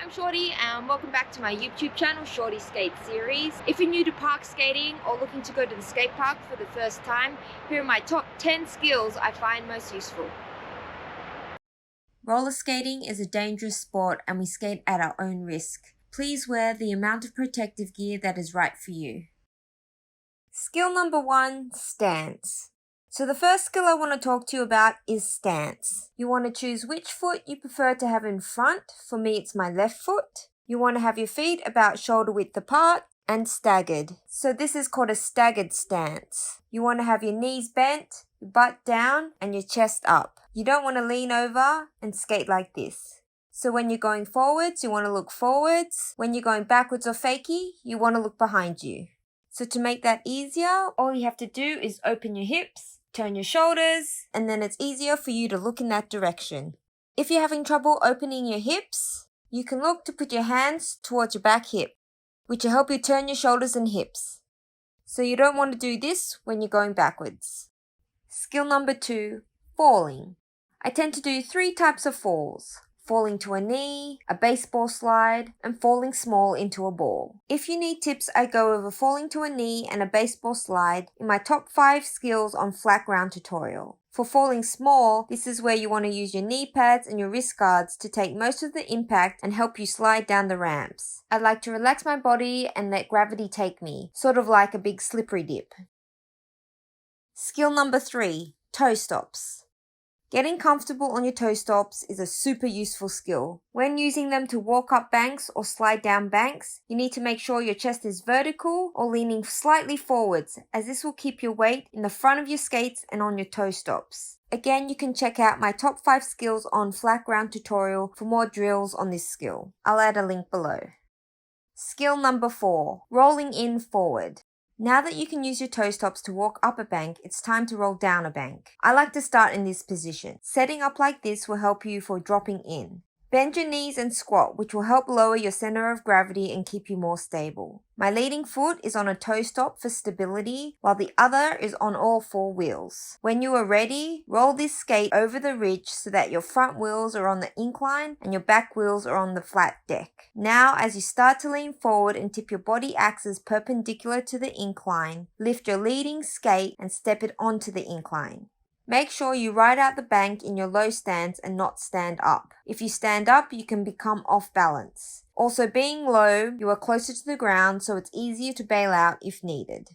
I'm Shorty and welcome back to my YouTube channel, Shorty Skate Series. If you're new to park skating or looking to go to the skate park for the first time, here are my top 10 skills I find most useful. Roller skating is a dangerous sport and we skate at our own risk. Please wear the amount of protective gear that is right for you. Skill number 1, stance. So the first skill I want to talk to you about is stance. You want to choose which foot you prefer to have in front. For me, it's my left foot. You want to have your feet about shoulder width apart and staggered. So this is called a staggered stance. You want to have your knees bent, your butt down, and your chest up. You don't want to lean over and skate like this. So when you're going forwards, you want to look forwards. When you're going backwards or fakie, you want to look behind you. So to make that easier, all you have to do is open your hips, turn your shoulders, and then it's easier for you to look in that direction. If you're having trouble opening your hips, you can look to put your hands towards your back hip, which will help you turn your shoulders and hips. So you don't want to do this when you're going backwards. Skill number 2, falling. I tend to do 3 types of falls. Falling to a knee, a baseball slide, and falling small into a ball. If you need tips, I go over falling to a knee and a baseball slide in my top 5 skills on flat ground tutorial. For falling small, this is where you want to use your knee pads and your wrist guards to take most of the impact and help you slide down the ramps. I like to relax my body and let gravity take me, sort of like a big slippery dip. Skill number 3, toe stops. Getting comfortable on your toe stops is a super useful skill. When using them to walk up banks or slide down banks, you need to make sure your chest is vertical or leaning slightly forwards, as this will keep your weight in the front of your skates and on your toe stops. Again, you can check out my top 5 skills on flat ground tutorial for more drills on this skill. I'll add a link below. Skill number 4, rolling in forward. Now that you can use your toe stops to walk up a bank, it's time to roll down a bank. I like to start in this position. Setting up like this will help you for dropping in. Bend your knees and squat, which will help lower your center of gravity and keep you more stable. My leading foot is on a toe stop for stability, while the other is on all 4 wheels. When you are ready, roll this skate over the ridge so that your front wheels are on the incline and your back wheels are on the flat deck. Now, as you start to lean forward and tip your body axis perpendicular to the incline, lift your leading skate and step it onto the incline. Make sure you ride out the bank in your low stance and not stand up. If you stand up, you can become off balance. Also, being low, you are closer to the ground, so it's easier to bail out if needed.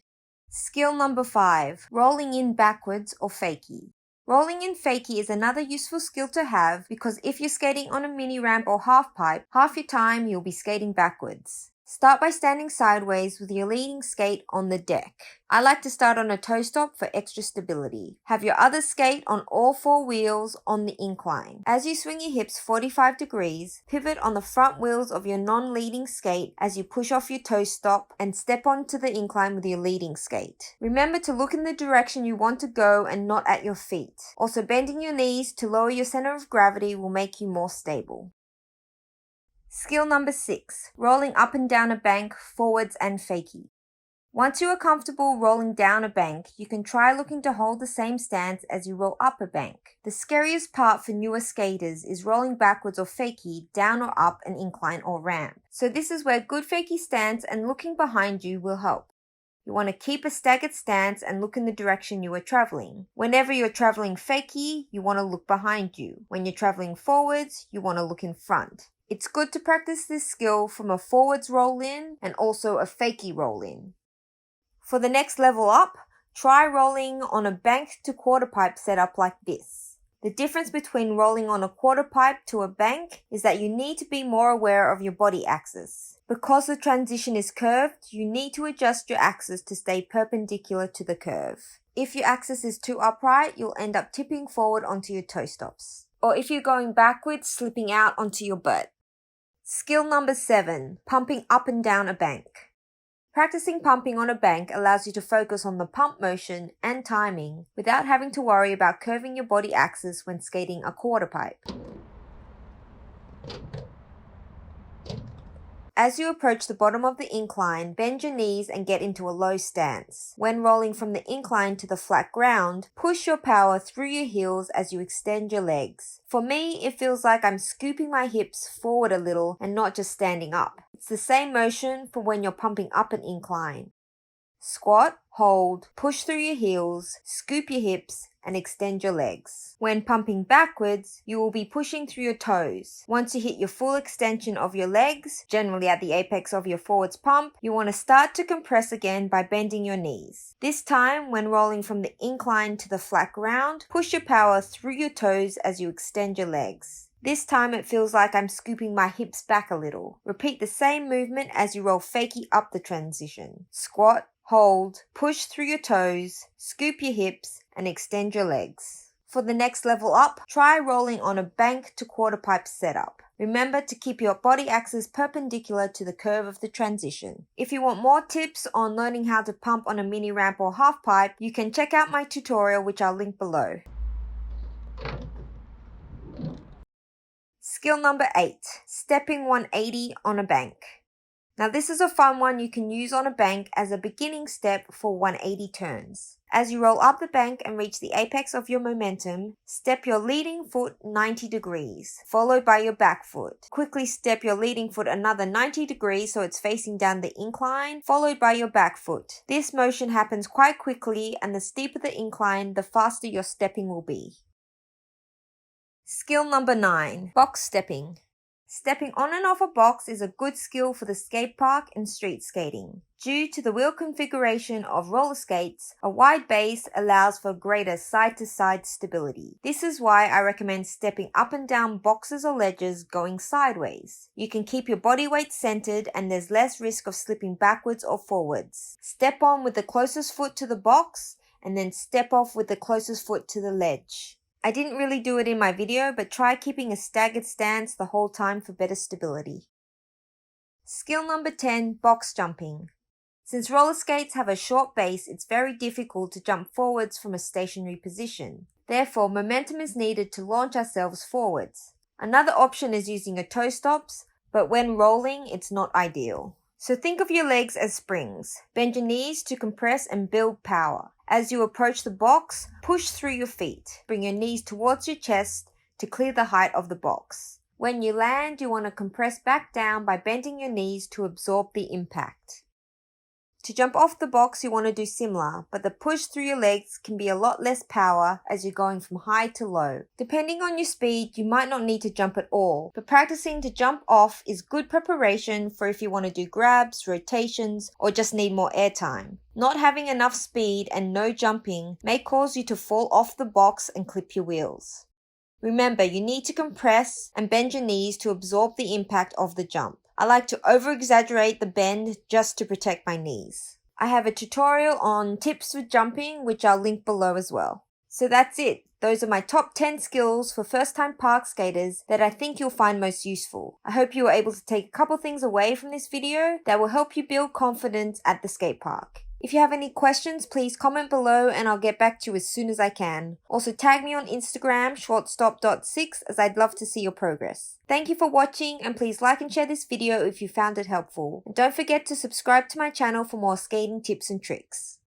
Skill number 5, rolling in backwards or fakie. Rolling in fakie is another useful skill to have because if you're skating on a mini ramp or half pipe, half your time you'll be skating backwards. Start by standing sideways with your leading skate on the deck. I like to start on a toe stop for extra stability. Have your other skate on all 4 wheels on the incline. As you swing your hips 45 degrees, pivot on the front wheels of your non-leading skate as you push off your toe stop and step onto the incline with your leading skate. Remember to look in the direction you want to go and not at your feet. Also, bending your knees to lower your center of gravity will make you more stable. Skill number 6, rolling up and down a bank, forwards and fakie. Once you are comfortable rolling down a bank, you can try looking to hold the same stance as you roll up a bank. The scariest part for newer skaters is rolling backwards or fakie, down or up an incline or ramp. So this is where good fakie stance and looking behind you will help. You want to keep a staggered stance and look in the direction you are traveling. Whenever you're traveling fakie, you want to look behind you. When you're traveling forwards, you want to look in front. It's good to practice this skill from a forwards roll in and also a fakie roll in. For the next level up, try rolling on a bank to quarter pipe setup like this. The difference between rolling on a quarter pipe to a bank is that you need to be more aware of your body axis. Because the transition is curved, you need to adjust your axis to stay perpendicular to the curve. If your axis is too upright, you'll end up tipping forward onto your toe stops. Or if you're going backwards, slipping out onto your butt. Skill number 7, pumping up and down a bank. Practicing pumping on a bank allows you to focus on the pump motion and timing without having to worry about curving your body axis when skating a quarter pipe. As you approach the bottom of the incline, bend your knees and get into a low stance. When rolling from the incline to the flat ground, push your power through your heels as you extend your legs. For me, it feels like I'm scooping my hips forward a little and not just standing up. It's the same motion for when you're pumping up an incline. Squat, hold, push through your heels, scoop your hips, and extend your legs. When pumping backwards, you will be pushing through your toes. Once you hit your full extension of your legs, generally at the apex of your forwards pump, you want to start to compress again by bending your knees. This time, when rolling from the incline to the flat ground, push your power through your toes as you extend your legs. This time it feels like I'm scooping my hips back a little. Repeat the same movement as you roll fakie up the transition. Squat, hold, push through your toes, scoop your hips, and extend your legs. For the next level up, try rolling on a bank to quarter pipe setup. Remember to keep your body axis perpendicular to the curve of the transition. If you want more tips on learning how to pump on a mini ramp or half pipe, you can check out my tutorial which I'll link below. Skill number 8, stepping 180 on a bank. Now this is a fun one you can use on a bank as a beginning step for 180 turns. As you roll up the bank and reach the apex of your momentum, step your leading foot 90 degrees, followed by your back foot. Quickly step your leading foot another 90 degrees so it's facing down the incline, followed by your back foot. This motion happens quite quickly, and the steeper the incline, the faster your stepping will be. Skill number 9, box stepping. Stepping on and off a box is a good skill for the skate park and street skating. Due to the wheel configuration of roller skates, a wide base allows for greater side-to-side stability. This is why I recommend stepping up and down boxes or ledges going sideways. You can keep your body weight centered and there's less risk of slipping backwards or forwards. Step on with the closest foot to the box and then step off with the closest foot to the ledge. I didn't really do it in my video, but try keeping a staggered stance the whole time for better stability. Skill number 10, box jumping. Since roller skates have a short base, it's very difficult to jump forwards from a stationary position. Therefore, momentum is needed to launch ourselves forwards. Another option is using a toe stops, but when rolling, it's not ideal. So think of your legs as springs. Bend your knees to compress and build power. As you approach the box, push through your feet. Bring your knees towards your chest to clear the height of the box. When you land, you want to compress back down by bending your knees to absorb the impact. To jump off the box, you want to do similar, but the push through your legs can be a lot less power as you're going from high to low. Depending on your speed, you might not need to jump at all, but practicing to jump off is good preparation for if you want to do grabs, rotations, or just need more airtime. Not having enough speed and no jumping may cause you to fall off the box and clip your wheels. Remember, you need to compress and bend your knees to absorb the impact of the jump. I like to over-exaggerate the bend just to protect my knees. I have a tutorial on tips with jumping, which I'll link below as well. So that's it. Those are my top 10 skills for first-time park skaters that I think you'll find most useful. I hope you were able to take a couple things away from this video that will help you build confidence at the skate park. If you have any questions, please comment below and I'll get back to you as soon as I can. Also tag me on Instagram, shortstop.6, as I'd love to see your progress. Thank you for watching, and please like and share this video if you found it helpful. And don't forget to subscribe to my channel for more skating tips and tricks.